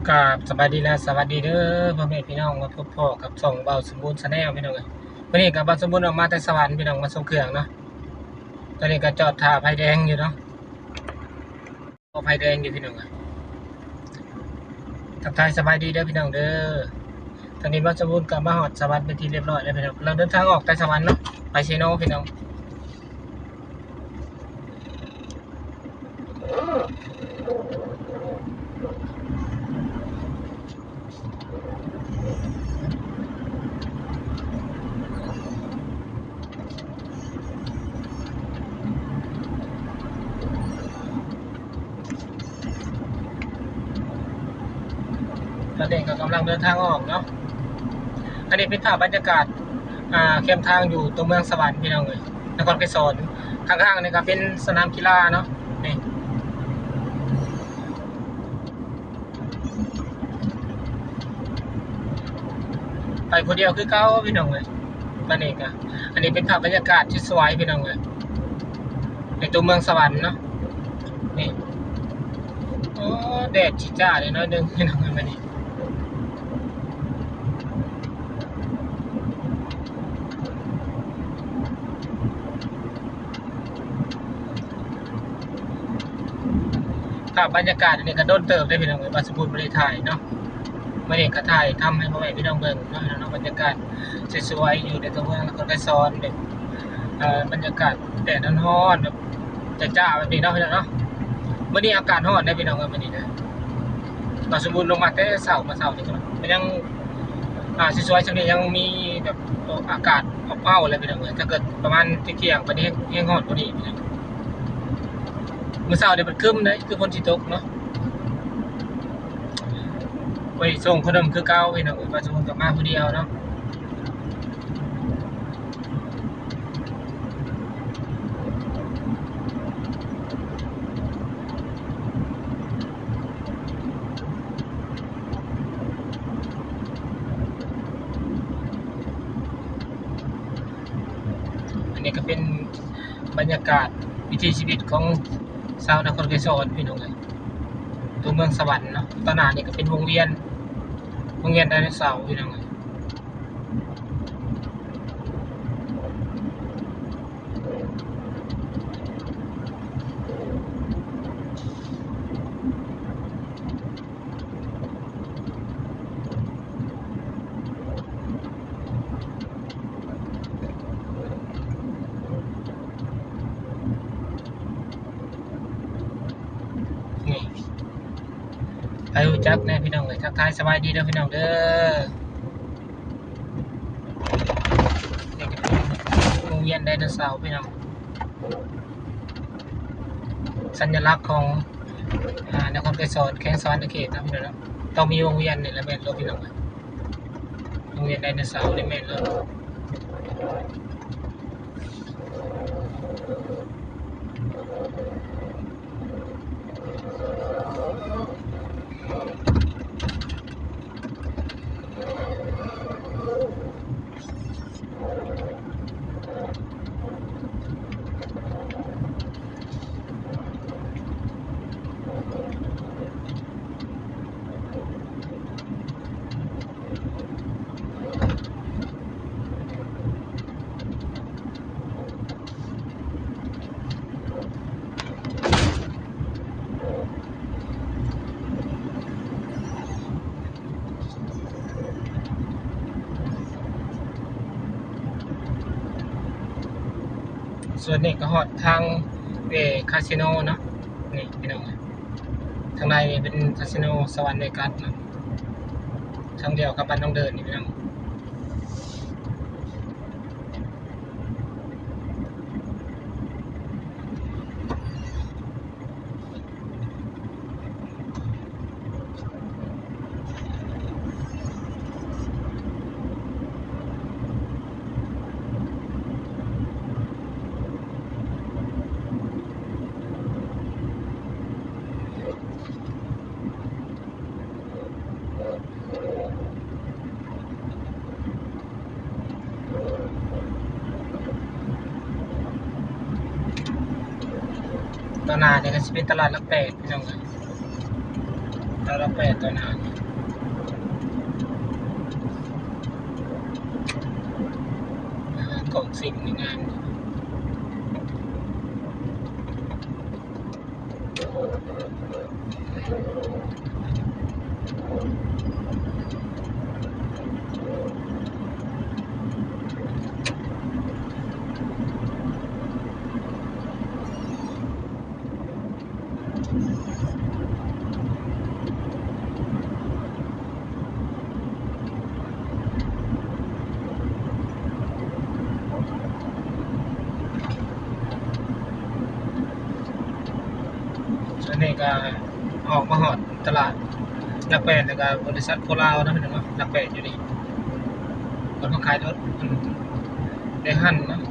กราบสบายดีและสวัสดีเด้อพ่อแม่พี่น้องมาพบพ่อกับช่องเบาสมบูรณ์ชาแนลพี่น้องเอ้ยวันนี้กับเบาสมบูรณ์ออกมาแต่สวรรค์พี่น้องมาส่งเครื่องเนาะตอนนี้ก็จอดท่าไฟแดงอยู่เนาะไฟแดงอยู่พี่น้องเอ้ยทักทายสบายดีเด้อพี่น้องเด้อตอนนี้เบาสมบูรณ์กลับมาฮอดสวรรค์เป็นที่เรียบร้อยแล้วพี่น้องเราเดินทางออกแต่สวรรค์เนาะไปเชโนพี่น้องตอนนี้ก็กำลังเดินทางออกเนาะอันนี้เป็นภาพบรรยากาศเข้มทางอยู่ตรงเมืองสวรรค์พี่น้องเอ้ยนครไกรสอนข้างๆนี่ก็เป็นสนามกีฬาเนาะนี่ไปคนเดียวคือเก้าพี่น้องเลยบ้านเอกอันนี้เป็นภาพบรรยากาศที่สวยพี่น้องเลยในตัวเมืองสวรรค์เนาะนี่โอ้แดดจิจ้าเลยน้อยนึงพี่น้องเลยวันนี้ภาพบรรยากาศนี่ก็โดนเติมได้พี่น้องเลยบาสบูรณ์บริไทยเนาะมาเด็กกระถ่ายทำให้พ่อแม่พี่น้องเบิ่งเนาะบรรยากาศสวยๆอยู่ในตัวเมืองนครไกรสอนแบบบรรยากาศแดดร้อนๆแบบจ้าๆแบบนี้เนาะพี่น้องเนาะวันนี้อากาศร้อนได้พี่น้องกันวันนี้นะบาสบูรณ์ลงมาแต่เช้านี่ก็ยังสวยๆช่วงนี้ยังมีแบบอากาศอบอ้าวอะไรพี่น้องเลยถ้าเกิดประมาณเที่ยงๆไปนี้แห้งร้อนกว่านี้พี่น้องมื้อเช้าเนี่ยมันครึ้มเลยคือฝนสิตกเนาะไปส่งขนมคือเก่าพี่น้องบาสบูรณ์กลับมาผู้เดียวเนาะอันนี้ก็เป็นบรรยากาศวิถีชีวิตของชาวนครไกรสอนพี่น้องเลยตัวเมืองสวรรค์เนาะตอนหน้านี่ก็เป็นวงเวียนไดโนเสาร์พี่น้องเลยนี่ใครรู้จักแน่พี่น้องเลยทักทายสบายดีเด้อพี่น้องเด้อนี่ก็เป็นวงเวียนไดโนเสาร์พี่น้องสัญลักษณ์ของนครไกรสอนแข้งสวรรค์เขตนะพี่น้องเนาะต้องมีวงเวียนนี่แหละแม่นรถพี่น้องเลยวงเวียนไดโนเสาร์นี่แม่นรถส่วนนี้ก็ฮอดทางคาสิโนเนาะนี่พี่น้องทางในเป็นคาสิโนสวรรค์ในกัสเนาะทางเดียวกับบ้านน้องเดินนี่พี่น้องตอนหน้าเนี่ยก็จะเป็นตลาดหลักแปดพี่น้องเลย ตาละแปดตัวหนาของสิ่งในงานส่วนนี้ก็ออกมาหอดตลาดหลักแปดแล้วก็บริษัทโคราชนะพี่น้องเนาะหลักแปดอยู่นี่คนเขาขายรถได้หั่นเนาะ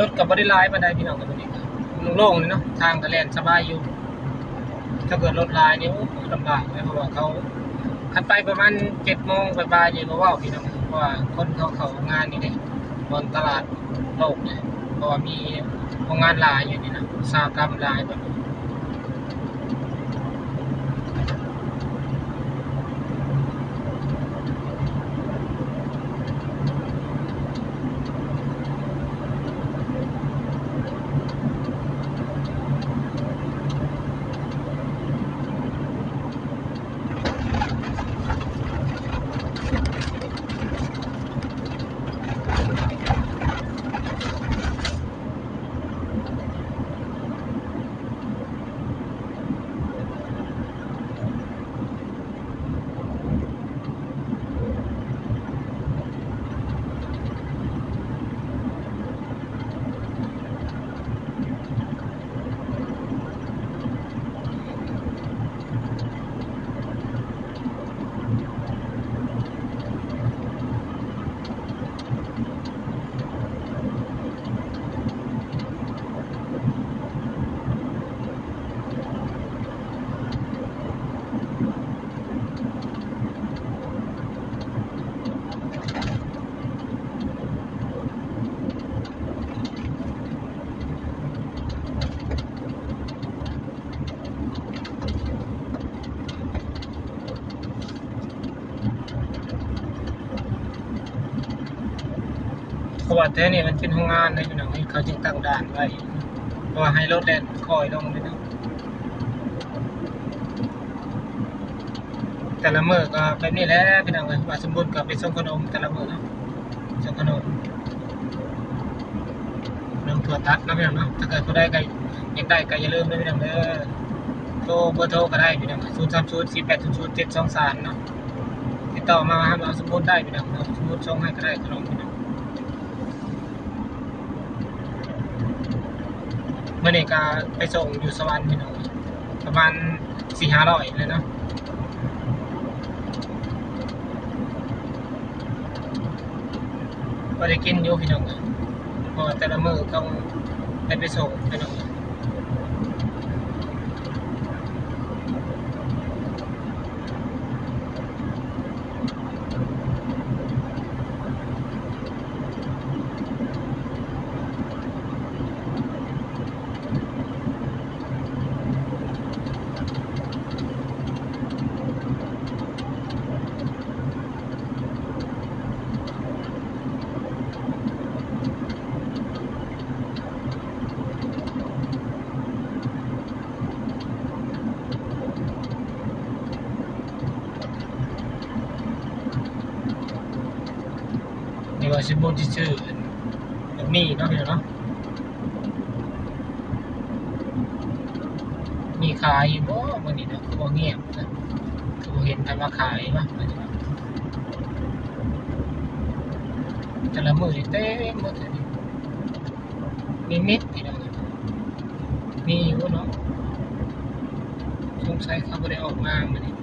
รถกับบริไลน์มาได้พี่น้องกันตรงนี้โล่งๆเลยเนาะทางก็แล่นสบายอยู่ถ้าเกิดรถลายนี่ลำบากเลยเพราะว่าเขาขับไปประมาณ7 โมงบ่ายๆนี่มาว่าพี่น้องเพราะว่าคนเขางานนี่เนี่ยบนตลาดโลกเนี่ยเพราะว่ามีโรงงานลายอยู่นี่นะอุตสาหกรรมลายแบบเพราะว่าแท้นี่มันเป็นโรงงานนะพี่น้องเขาจึงตั้งด่านไว้เพราะว่าให้รถแล่นคอยลงเลยเนาะแต่ละมื้อก็แบบนี้แหละพี่น้องว่าสมบูรณ์ก็ไปส่งขนมแต่ละมื้อเนาะส่งขนมถั่วตัดนะพี่น้องเนาะถ้าเกิดผู้ใดก็อยากได้ก็อย่าลืมนะพี่น้องเด้อโทรเบอร์โทรก็ได้พี่น้อง0304800 723เนาะติดต่อมาหาเราสมบูรณ์ได้พี่น้องสมบูรณ์ส่งให้ก็ได้ขนมพี่น้องเมื่อนี้ก็ไปส่งอยู่สวรรค์พี่น้องประมาณ400-500เลยเนาะก็ได้กินอยู่พี่น้องเพราะแต่ละมื้อต้องไปส่งพี่น้องนี่ว่าสมบูรณ์ชื่อแบบนี้เนาะพี่น้องเนาะมีขายอยู่บ่มื้อนี้เนาะคือบ่เงียบนะคือบ่เห็นใครมาขายเนาะแต่ละมื้อนี่เต็มหมดเลยมีมิดพี่น้องมีอยู่เนาะสงสัยเขาบ่ได้ออกมามื้อนี้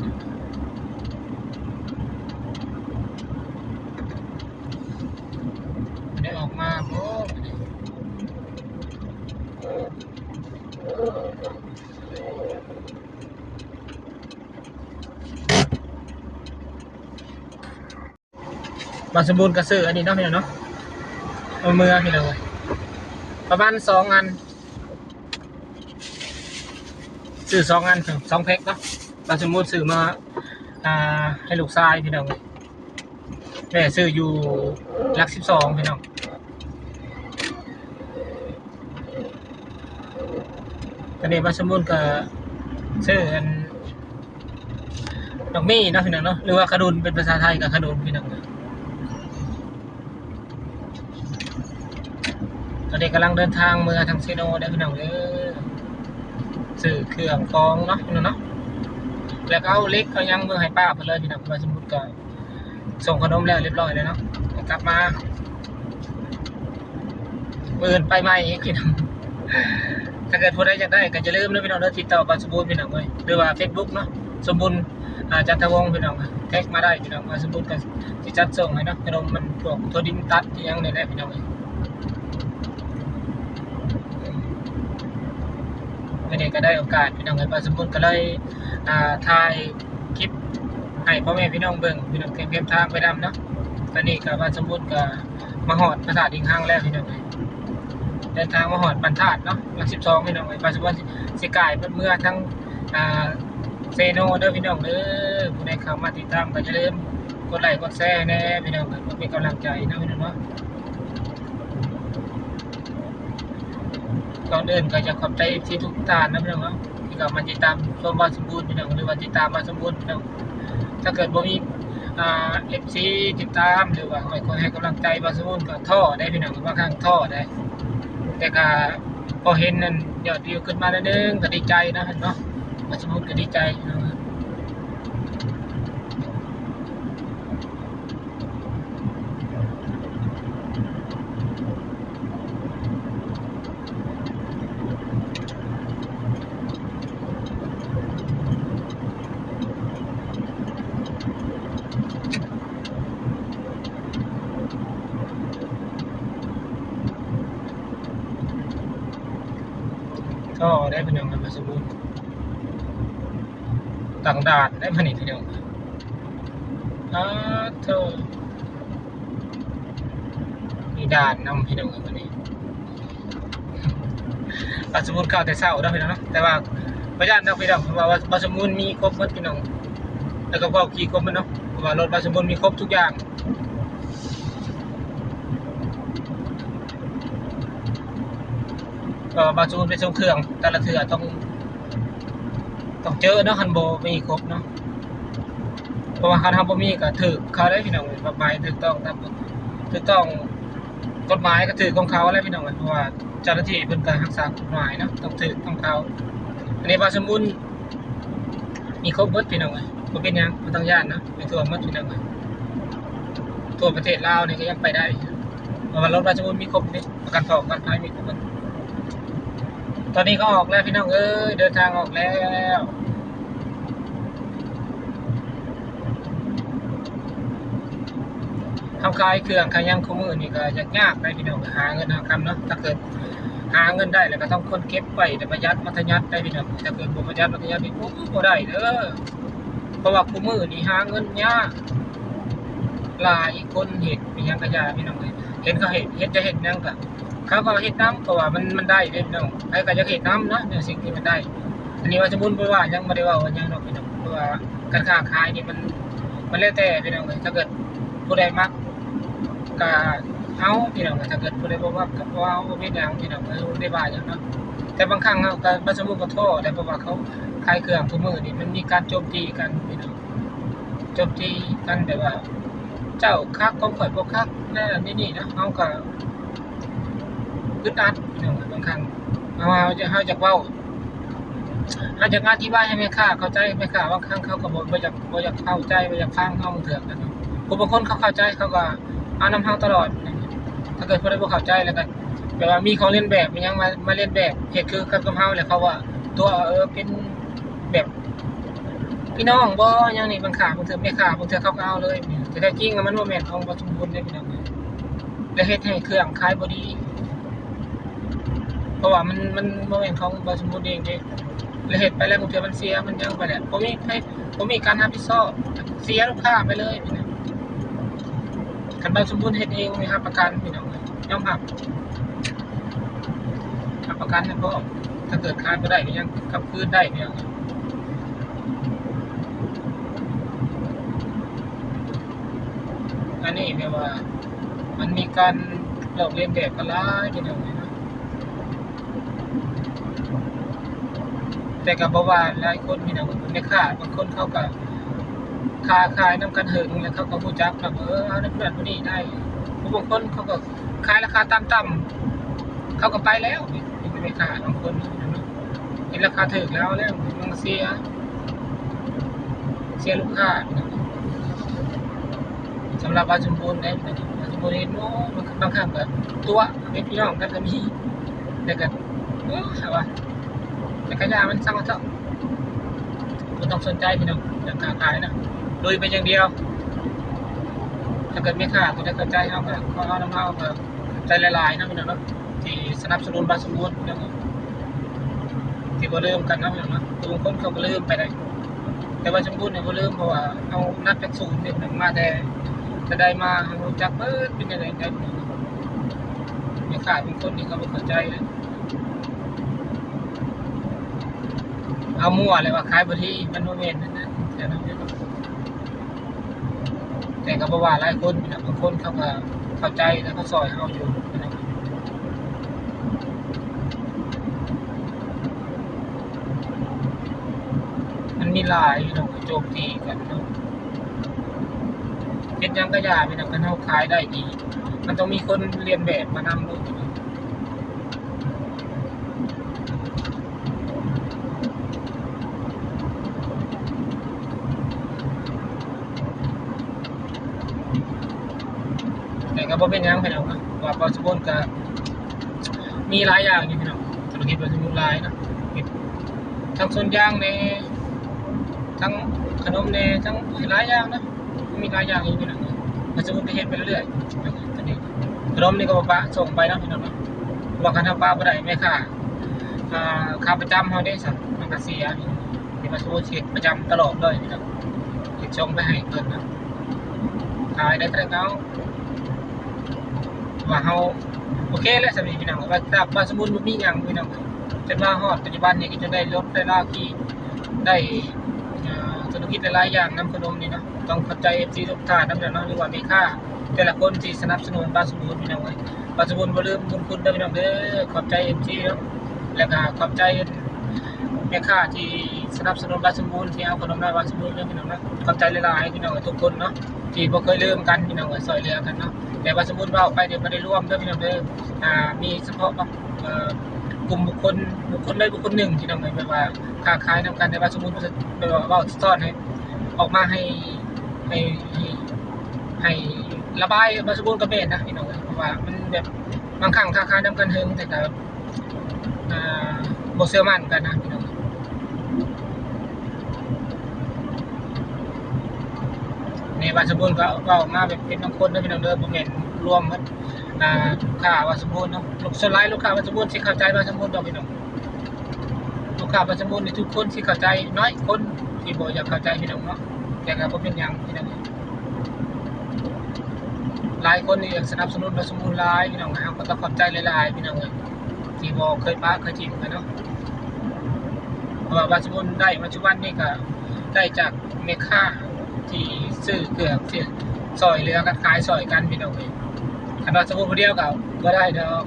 ได้ออกมาบ่ บางสมบูรณ์ก็ซื้ออันนี้เนาะพี่น้องเนาะเอามือพี่น้องประมาณ2 อันซื้อ2 อัน2 แพ็คเนาะบางสมบูรณ์ซื้อมาให้ลูกชายพี่น้องแม่ซื้ออยู่หลัก12พี่น้องตอนนี้บางสมบูรณ์ก็ซื้ออันดอกมี่เนาะพี่น้องเนาะหรือว่าขนุนเป็นภาษาไทยกับขนุนพี่น้องตอนนี้กำลังเดินทางเมืองทางเซโนได้พี่น้องซื้อเครื่องกองเนาะพี่น้องเนาะแล้วก็เอาเล็กเอายังเมืองให้ป้าไปเลยพี่น้องบางสมบูรณ์ก็ส่งขนมแล้วเรียบร้อยเลยเนาะกลับมาเมื่อไปใหม่อีกพี่น้องถ้าเกิดผู้ใดอยากได้ก็จะลืมนะพี่น้องเด้อติดต่อบางสมบูรณ์พี่น้องเลยหรือว่า Facebook เนาะสมบูรณ์จันทวงศ์พี่น้องแท็กมาได้พี่น้องบางสมบูรณ์ก็จะจัดส่งให้เนาะขนมมันพวกถั่วดินตัดยังนี่แหละพี่น้องวันนี้ก็ได้โอกาสพี่น้องบางสมบูรณ์ก็เลยถ่ายคลิปให้พ่อแม่พี่น้องเบิ่งพี่น้องเก็บทางไปดำเนาะตอนนี้ก็บางสมบูรณ์ก็มาหอดพระธาตุดิงห้างแล้วพี่น้องเดินทางมาหอดบรรทัดเนาะหลัก12พี่น้องบางสมบูรณ์สิกายเมื่อทั้งเซโนเด้อพี่น้องเด้อผู้ใดเข้ามาติดตามก็อย่าลืมกดไลค์กดแชร์แน่พี่น้องเพื่อเป็นกำลังใจนะพี่น้องเนาะก่อนอื่นก็จะขอบใจที่ทุกท่านนะพี่น้องเนาะที่เข้ามาติดตามชมบางสมบูรณ์พี่น้องหรือว่าติดตามบางสมบูรณ์พี่น้องถ้าเกิดบ่มีFC ติดตามหรือว่าคอยให้กำลังใจบางสมบูรณ์ก็ท้อได้พี่น้องบางครั้งท้อได้แต่ก็พอเห็นนั่นยอดวิวขึ้นมาแล้วนึงก็ดีใจนะเนาะบางสมบูรณ์ก็ดีใจนะก็ได้พี่น้องมาสมบูรณ์ต่างด่านได้ผลิตพี่น้องเธอมีด่านนำพี่น้องวันนี้บาสมุนเข้าแต่เช้าได้พี่น้องเนาะแต่ว่าประหยัดนะพี่น้องเพราะว่าบาสมุนมีครบหมดพี่น้องแล้วก็ว่าขี่ครบมันเนาะเพราะว่ารถบาสมุนมีครบทุกอย่างก็บาสมุนเป็นทรงเครื่องแต่ละเถื่อต้องเจอเนาะคันโบมีครบเนาะเพราะว่าคันทำบ่มีก็ถือเขาได้พี่น้องกฎหมายถูกต้องกฎหมายก็ถือของเขาแล้วพี่น้องเพราะว่าเจ้าหน้าที่เป็นการรักษากฎหมายเนาะต้องถือของเขาอันนี้บาสมุนมีครบหมดพี่น้องเลยบ่เป็นยังบ่ต้องย่านนะไปทั่วหมดพี่น้องเลยทั่วประเทศลาวนี่ก็ยังไปได้เพราะว่ารถบาสมุนมีครบนี่ประกันภัยมีครบหมดตอนนี้ก็ออกแล้วพี่น้องเดินทางออกแล้วทำขายเครื่องขายยังคู่มือนี่ก็ยากได้พี่น้องหาเงินหาคำเนาะถ้าเกิดหาเงินได้แล้วก็ต้องคนเก็บไว้แต่ประหยัดมัธยัสถ์ได้พี่น้องถ้าเกิดบ่ประหยัดมัธยัสถ์นี่บ่ได้เด้อเพราะว่าคู่มือนี่หาเงินยากหลายคนเฮ็ดเป็นยังก็ยากพี่น้องเห็นเขาเฮ็ดจะเฮ็ดยังก็เขาก็เฮ็ดน้ำเพราะว่ามันได้เด้พี่น้องใครก็จะเฮ็ดน้ำเนาะในสิ่งที่มันได้อันนี้ว่าสมมุติว่ายังบ่ได้ว่ายังเนาะพี่น้องเพราะว่าการค้าขายนี่มันแล้วแต่พี่น้องถ้าเกิดผู้ใดมักก็เอาพี่น้องถ้าเกิดผู้ใดบ่มักก็บ่เอาบ่มีหยังพี่น้องได้ว่าหยังเนาะแต่บางครั้งก็บ่สมมุติก็ท้อได้เพราะว่าเขาขายเครื่องทุกมื้อนี่มันมีการโจมตีกันพี่น้องโจมตีกันแบบว่าเจ้าคักของข่อยบ่คักนั่นนี่นะเฮาก็อึดอัดพี่น้องบางครั้งเฮาจะเว้าเราจะอธิบายให้แม่ค้าเข้าใจแม่ค้าบางครั้งเขาก็บ่อยากเข้าใจบ่อยากฟังเฮาเถื่อกันเนาะผู้บางคนเขาเข้าใจเขาก็เอานำเฮาตลอดถ้าเกิดผู้ใดบ่เข้าใจแล้วก็แบบว่ามีของเลียนแบบมีหยังมาเลียนแบบเฮ็ดคือกับเฮาแล้วเขาว่าตัวเป็นแบบพี่น้องบ่หยังนี่บางค้าบางเถื่อแม่ค้าบางเถื่อเขาก็เอาเลยแต่แท้จริงมันบ่แม่นของบ่สมบูรณ์เด้พี่น้องแล้วเฮ็ดให้เครื่องขายบ่ดี ราะว่ามันบ่แม่นของบ่สมบูรณ์เองเด้แล้วเฮ็ดไปแล้วบางเทื่อมันเสียมันยังไปแหละบ่มีการรับผิดชอบเสียลูกค้าไปเลยพี่น้องคันบ่สมบูรณ์เฮ็ดเองนี่รับประกันพี่น้องยอมรับประกันให้พร้อมถ้าเกิดขายบ่ได้ก็ยังกลับคืนได้พี่น้องอันนี้แปลว่ามันมีการหลอกเลียนแบบกันหลายพี่น้องนะแต่ก็บ่ว่าหลายคนพี่น้องแม่ค้าบางคนเขาก็ค้าขายนำกันเหิงแล้วเขาก็รู้จักแบบเอานั่นนั่นนี่ได้บางคนเขาก็ขายราคาต่ำๆเขาก็ไปแล้วแม่ค้าบางคนเห็นราคาถูกแล้วมันเสียลูกค้าสำหรับว่าสมบูรณ์ได้สมบูรณ์เห็นว่ามันบางครั้งแบบตัวเป็นพี่น้องกันก็มีแต่ก็ว่าแต่ก็ยามันสร้างมาเถอะไม่ต้องสนใจพี่น้องอย่างค้าขายนะโดยเป็นอย่างเดียวถ้าเกิดไม่ขาดก็จะเข้าใจเขาแบบเขาเอาน้ำเอาแบบใจละลายนะพี่น้องนะที่สนับสนุนบาสมบูรณ์พี่น้องที่บ่เริ่มกันนะพี่น้องนะบางคนเขาก็เริ่มไปได้แต่ว่าสมบูรณ์เนี่ยบ่เริ่มเพราะว่าเอานับจากศูนย์เนี่ยมาแต่จะได้มารู้จักเป็นยังไงกันไม่ขาดบางคนนี่เขาไม่เข้าใจเลยเอามั่วเลยว่าขายบางทีมันโมเมนต์นั่นนะแต่ก็บอกว่าหลายคนบางคนเขาก็เข้าใจแล้วก็ซอยเขาอยู่มันมีหลายพี่น้องโจมตีกันเนาะเฮ็ดยังก็ยาพี่น้องกันเขาขายได้ดีมันต้องมีคนเรียนแบบมานำลูกแต่ก็บ่เป็นยังพี่น้องว่าปัจจุบันก็มีหลายอย่างอยู่พี่น้องธุรกิจปัจจุบันหลายนะทั้งส่วนยางในทั้งขนมในทั้งหลายอย่างนะมีหลายอย่างอยู่พี่น้องปัจจุบันก็เฮ็ดไปเรื่อยๆตอนนี้ขนมนี่ก็ปะส่งไปนะพี่น้องว่าคันทำปลาบ่ได้แม่ค้าค่าประจำเฮาได้สั่งมันก็เสียที่ปัจจุบันเฮ็ดประจำตลอดเลยพี่น้องเฮ็ดส่งไปให้เพิ่นนะขายได้แต่เนาว่าเฮาโอเคแล้วสำหรับพี่น้องว่าถ้าบาสมุนบ่มีหยังพี่น้องจนมาฮอดปัจจุบันนี้ก็จะได้ลดได้ราคีได้ธุรกิจหลายอย่างนำขนมนี่เนาะต้องเข้าใจ FC ทุกท่านนำเนาะหรือว่ามีค่าแต่ละคนที่สนับสนุนบาสมุนพี่น้องเอ้ยบาสมุนบ่ลืมบุญคุณเด้อพี่น้องเด้อขอบใจ FC เนาะแล้วก็ขอบใจแม่ค้าที่สนับสนุนบาสมุนที่เอาขนมได้บาสมุนเด้อพี่น้องเนาะขอบใจหลายๆพี่น้องทุกคนเนาะที่บ่เคยลืมกันพี่น้องเอ้ยช่วยเหลือกันเนาะแต่ว่าสมมุติว่าไปเดี๋ยวบ่ได้ร่วมเด้อพี่น้องเด้อมีเฉพาะกลุ่มบุคคลใดบุคคลหนึ่งที่นำไปแบบว่าค้าขายนำกันในว่าสมมุติว่าแบบว่าซ่อนให้ออกมาให้ระบายบาสมุนกับเมตนะพี่น้องเพราะว่ามันแบบบางครั้งค้าขายนำกันเฮิงแต่ก็บ่เชื่อมั่นกันนะพี่น้องในบาสมุนก็ออกมาแบบเป็นบางคนนะพี่น้องเด้อบ่แม่นรวมมันลูกค้าบาสมุนเนาะส่วนหลายลูกค้าบาสมุนสิเข้าใจบาสมุนดอกพี่น้องลูกค้าบาสมุนนี่ทุกคนสิเข้าใจน้อยคนที่บ่อยากเข้าใจพี่น้องเนาะแต่ก็บ่เป็นหยังพี่น้องหลายคนนี่อยากสนับสนุนบาสมุนหลายพี่น้องเฮาก็ต้องขอบใจหลายๆพี่น้องเอ้ยที่บ่เคยปะเคยจิ้มกันเนาะเพราะว่าบาสมุนได้ปัจจุบันนี่ก็ได้จากแม่ค้าที่ซื้อเครื่องที่ซอยเหลือกันขายซอยกันพี่น้องเอ้ยคันว่าสมมุติผู้เดียวก็บ่ได้ดอก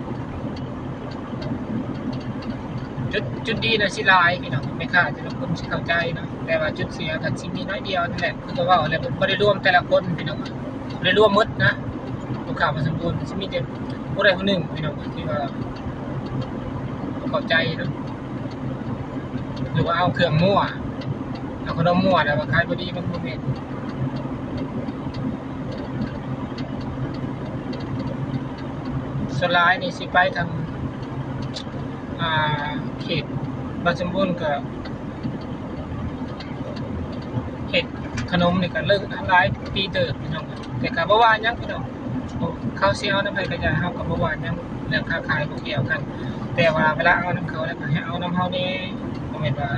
จุดดีนะสิหลายพี่น้องแม่ค้าแต่ละคนสิเข้าใจเนาะแต่ว่าจุดเสียก็สิมีน้อยเดียวนั่นแหละคือก็ว่าแล้วบ่ได้รวมแต่ละคนพี่น้องบ่ได้รวมหมดนะลูกค้าบ่สมบูรณ์สิมีแต่ผู้ใดผู้หนึ่งพี่น้องที่ว่าเข้าใจเนาะหรือว่าเอาเครื่องมั่วเอาขนมมั่วแล้วว่าขายบ่ดีมันบ่แม่นส่วนหลายนี่สิไปทางเขตบางสมบูรณ์ก็เขตขนมนี่ก็เลิกหลายปีเติบพี่น้องแต่ก็บ่ว่าหยังพี่น้องเขาสิเอานำไปกระจายเฮาก็บ่ว่าหยังเรื่องค้าขายบ่เกี่ยวกัน แต่ว่าเวลาเอาน้ำเขาแล้วก็ให้เอาน้ำเฮานี่บ่แม่นว่า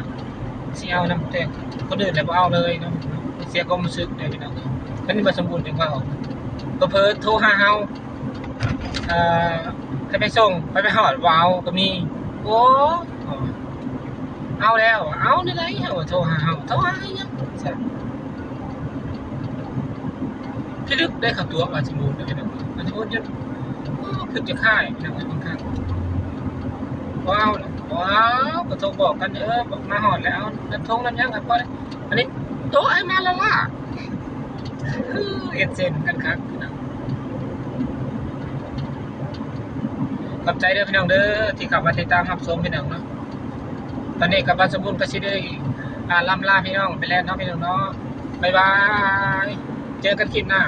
สิเอาน้ำแต่คนอื่นแล้วบ่เอาเลยเนาะเสียความรู้สึกเด้อพี่น้องมันบ่สมบูรณ์จังว่าเผลอๆโทรหาเฮาเอ่อให้ไปส่งไปฮอดบ่เอาก็มีโอ้เอาแล้วเอาได้ไดเฮาโทรหาเฮาโทรหาอีหยังซั่นพิลึกได้เข้าตัวว่าสมบูรณ์เด้อพี่น้องมันสมบูรณ์จนคือจะค่ายพี่น้องบางครั้ง ว้าวว้าวก็โทรบอกกันบอกมาหอดแล้วน้ำทงน้ำยังครับพ่ออันนี้โต๊ะไอ้มาแล้วล่ะเอ็ดเซนกันครับพี่น้องขอบใจเด้อพี่น้องเด้อที่ขับมาติดตามรับชมพี่น้องเนาะตอนนี้กับบ้านสมบูรณ์ก็สิได้ล่ำลาพี่น้องไปแล้วเนาะพี่น้องเนาะบ๊ายบายเจอกันคลิปหน้า